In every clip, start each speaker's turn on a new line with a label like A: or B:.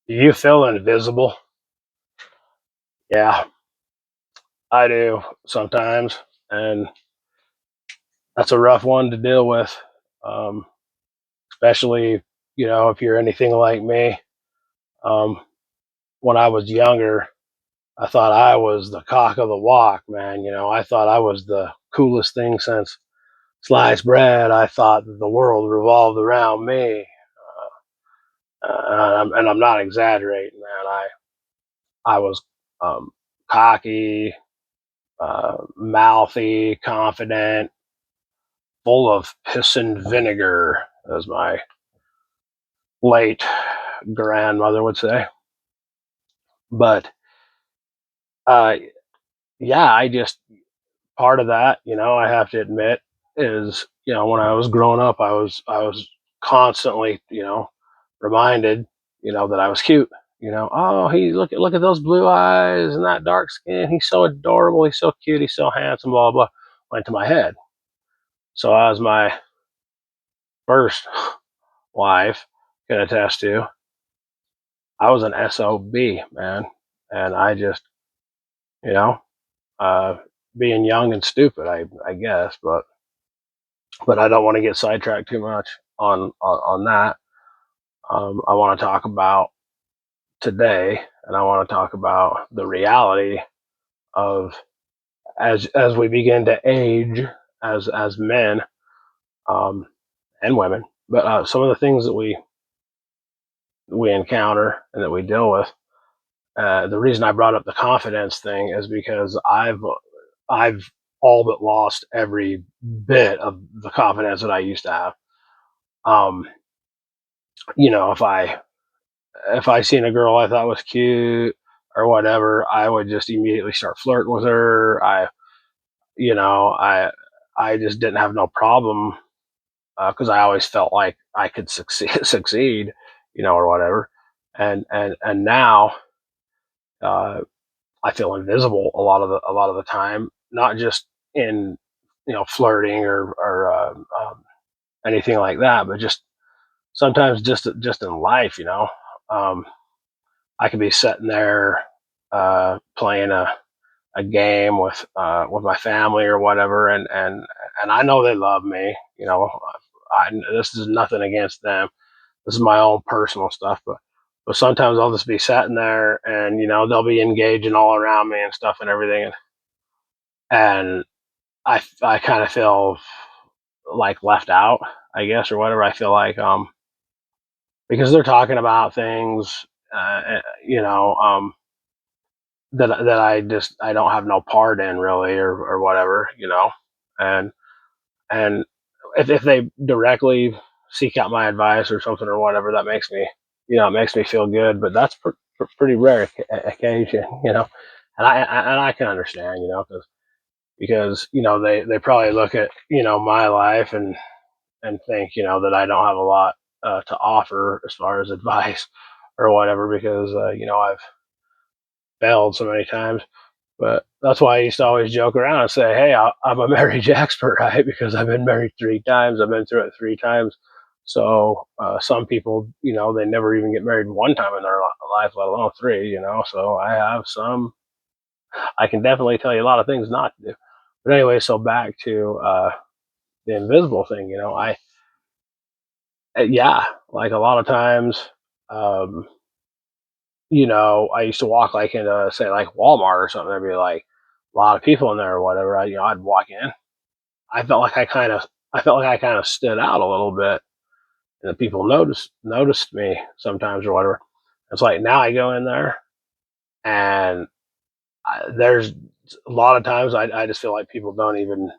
A: You feel invisible? Yeah, I do sometimes, and that's a rough one to deal with. Um, Especially, if you're anything like me. Um, when I was younger, I thought I was the cock of the walk, man. I thought I was the coolest thing since sliced bread. I thought that the world revolved around me, and I'm not exaggerating, man. I was um, cocky, mouthy, confident, full of piss and vinegar, as my late grandmother would say. But uh, yeah, I just part of that, I have to admit, is when I was growing up, I was constantly, reminded, that I was cute. Oh, he look at those blue eyes and that dark skin. He's so adorable. He's so cute. He's so handsome. Blah blah. Went to my head. So as my first wife can attest to, I was an SOB, man. And I just, you know, uh, being young and stupid, I guess, but I don't want to get sidetracked too much on that. I want to talk about today, and I want to talk about the reality of as we begin to age as men, um, and women, but some of the things that we encounter and that we deal with. The reason I brought up the confidence thing is because I've all but lost every bit of the confidence that I used to have. Um, if I seen a girl I thought was cute or whatever, I would just immediately start flirting with her. You know, I I just didn't have no problem because I always felt like I could succeed, or whatever. And now uh, I feel invisible a lot of the time, not just in flirting or anything like that, but just sometimes just in life. Um, I could be sitting there playing a game with my family or whatever, and I know they love me. This is nothing against them. This is my own personal stuff, but sometimes I'll just be sitting there, and they'll be engaging all around me and stuff and everything, and I kind of feel like left out, I guess, or whatever. I feel like because they're talking about things, that I don't have no part in really, or whatever, and and if they directly seek out my advice or something or whatever, that makes me, it makes me feel good. But that's pretty rare occasion, and I can understand, because they probably look at my life and think that I don't have a lot to offer as far as advice or whatever, because I've failed so many times. But that's why I used to always joke around and say, "Hey, I'm a marriage expert, right? Because I've been married 3 times. I've been through it 3 times." So some people, they never even get married one time in their life, let alone three. So I have some. I can definitely tell you a lot of things not to do. But anyway, so back to the invisible thing. Yeah, like a lot of times, um, I used to walk like into, say, like Walmart or something. There'd be like a lot of people in there or whatever. I'd walk in. I felt like I kind of stood out a little bit, and the people noticed me sometimes or whatever. It's like now I go in there, and there's a lot of times I just feel like people don't even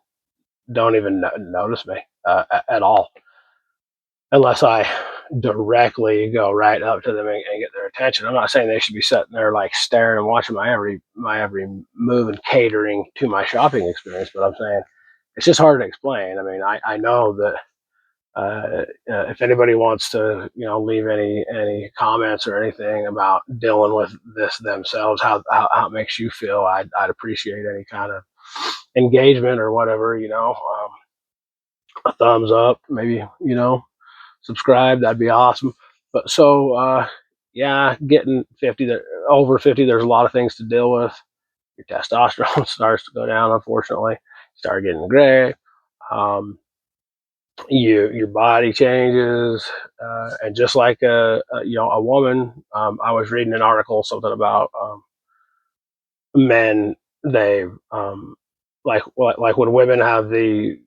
A: notice me at all, unless I directly go right up to them and get their attention. I'm not saying they should be sitting there like staring and watching my every move and catering to my shopping experience, but I'm saying it's just hard to explain. I mean, I know that if anybody wants to, leave any comments or anything about dealing with this themselves, how it makes you feel, I'd appreciate any kind of engagement or whatever. A thumbs up, maybe, subscribe. That'd be awesome. But so yeah, getting 50, over 50, there's a lot of things to deal with. Your testosterone starts to go down, unfortunately. You start getting gray. Um, your body changes, and just like a woman, I was reading an article, something about men. They like when women have the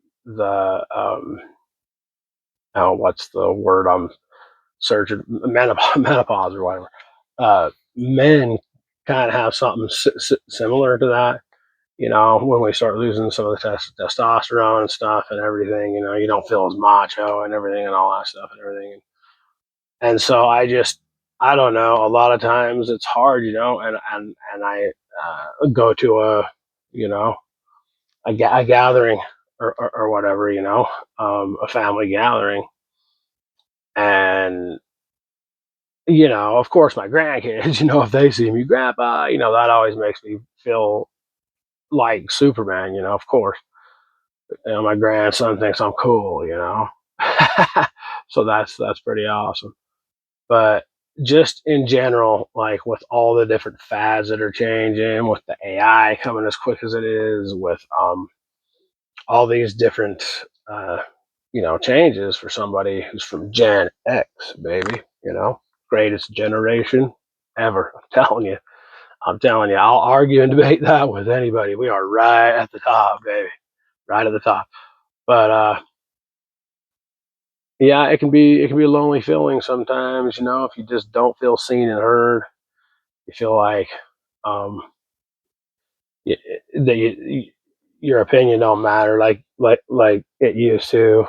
A: oh, what's the word I'm searching, menopause or whatever. Men kind of have something similar to that. When we start losing some of the testosterone and stuff and everything, you don't feel as macho and everything and all that stuff and everything. And so I don't know. A lot of times it's hard, and I go to you know, a gathering or whatever, a family gathering, and of course, my grandkids, if they see me, Grandpa, that always makes me feel like Superman, of course. My grandson thinks I'm cool, so that's pretty awesome. But just in general, like with all the different fads that are changing, with the AI coming as quick as it is, with all these different changes for somebody who's from Gen X, baby, greatest generation ever. I'm telling you, I'll argue and debate that with anybody. We are right at the top, baby, right at the top. But yeah, it can be a lonely feeling sometimes, if you just don't feel seen and heard. You feel like um, that your opinion don't matter like it used to.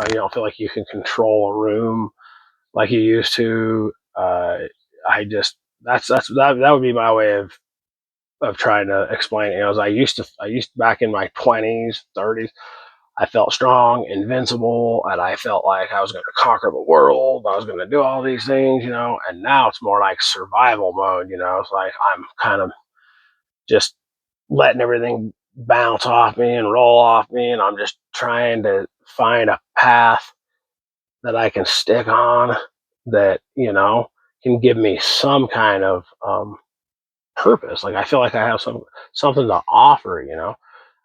A: You don't feel like you can control a room like you used to. I just that would be my way of trying to explain it. I used to back in my 20s, 30s. I felt strong, invincible, and I felt like I was going to conquer the world. I was going to do all these things, and now it's more like survival mode. It's like I'm kind of just letting everything bounce off me and roll off me, and I'm just trying to find a path that I can stick on that can give me some kind of purpose. Like I feel like I have something to offer.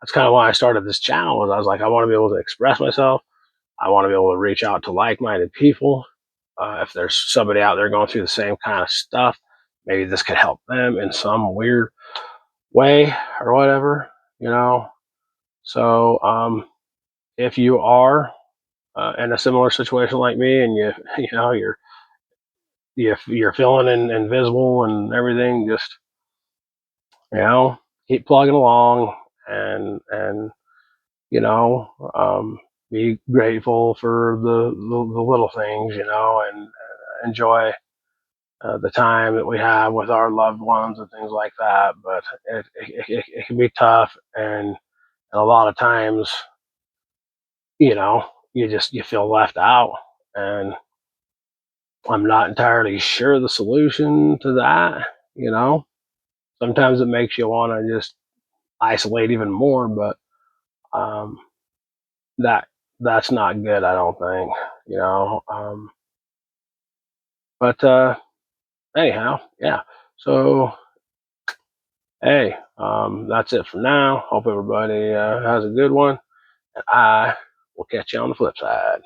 A: That's kind of why I started this channel. Was I was like, I want to be able to express myself. I want to be able to reach out to like-minded people. If there's somebody out there going through the same kind of stuff, maybe this could help them in some weird way or whatever. You know, so if you are in a similar situation like me, and you're feeling invisible and everything, just keep plugging along and be grateful for the little things, and enjoy the time that we have with our loved ones and things like that. But it can be tough, and a lot of times, you feel left out, and I'm not entirely sure the solution to that. Sometimes it makes you want to just isolate even more, but um, that that's not good, I don't think. You know, but anyhow, yeah. So hey, that's it for now. Hope everybody has a good one, and I will catch you on the flip side.